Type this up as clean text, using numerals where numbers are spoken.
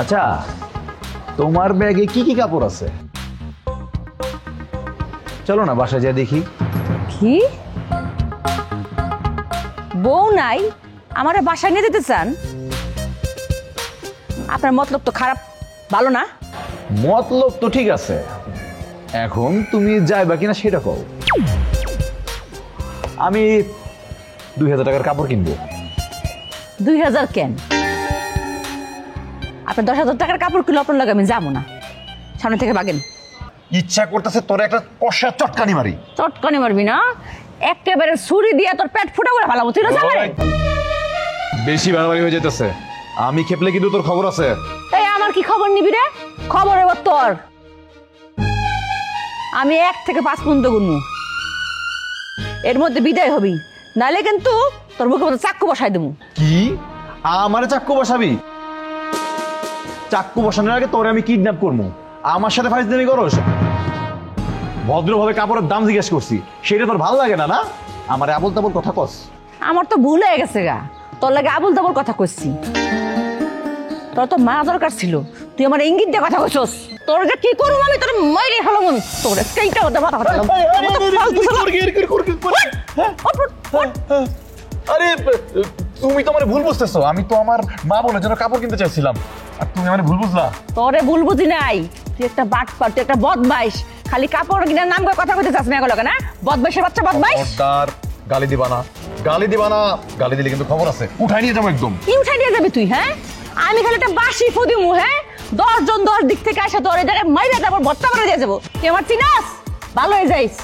আচ্ছা, তোমার ব্যাগে কি কি কাপড় আছে? চলো না বাসায় যা দেখি। কি বউ নাই আমার বাসায় নিয়ে যেতে চান? আপনার মতলব তো খারাপ, ভালো না। মতলব তো ঠিক আছে, এখন তুমি যাইবা কিনা সেটা কও। আমি 2000 টাকার কাপড় কিনবো। 2000 কেন? আপনার 10,000 টাকার কাপড় কিলো আপনার লাগে আমি যাবো না, সামনে থেকে বাগেন। ইচ্ছা করতেছে তোরে একটা কষা চটকানি মারি। চটকানি মারবি না, একেবারে ছুরি দিয়ে তোর পেট ফুটা করে ভালো তুই না যাবে। বেশি বাড়াবাড়ি হয়ে যেতেছে, আমি খেপলে কিন্তু তোর খবর আছে। এই আমার কি খবর নিবি রে? খবর এবার তোর। আমি 1 থেকে 5 পর্যন্ত গুনবো, এর মধ্যে বিদায় হবি, নাহলে কিন্তু তোর মুখে মধ্যে চাক্কু বসাই দেবো। কি আমারে চাক্কু বসাবি? চাক্কু বসানোর আগে তোরে আমি কিডন্যাপ করবো, আমার সাথে ফাইজলামি করস? ভদ্রভাবে কাপড়ের দাম জিজ্ঞেস করছি, সেটা তোর ভালো লাগে না? না আমার আবল তাবল কথা কস। আমার তো ভুল হয়ে গেছে গা, তোর লাগে আবুল তাবুল কথা কইছি। তোর তো মা দরকার ছিল, তুই আমার ইঙ্গিত দিয়ে কথা কইছস। তোর যে কি করব আমি তোর মাইরে হলাম, আমি তোর এইটা ওটা মাথা ফাটালাম। আরে তুমি তো আমার ভুল বুঝতেছো, আমি তো আমার মা বোনের জন্য কাপড় কিনতে চাইছিলাম, আর তুমি আমার ভুল বুঝলা। তোরে ভুল বুঝি নাই, তুই একটা বাটপার, তুই একটা বদমাইশ। খালি কাপড় কিনার নাম করে কথা কইতে চাস মেয়ে গুলো না? বদমাইশের বাচ্চা বদমাইশ। খবরদার, গালি দিবা না, গালি দিবা না, গালি দিলে কিন্তু খবর আছে, উঠাই নিয়ে যাবো একদম। কি উঠাই নিয়ে যাবি তুই? হ্যাঁ, আমি খালি একটা বাসি ফদিমু। হ্যাঁ, 10 জন 10 দিক থেকে আসে তোর এই জায়গায় মাইরা তারপর ভর্তা করে দিয়ে যাবো। তুই আমার চিনাস? ভালো হয়ে যাইস।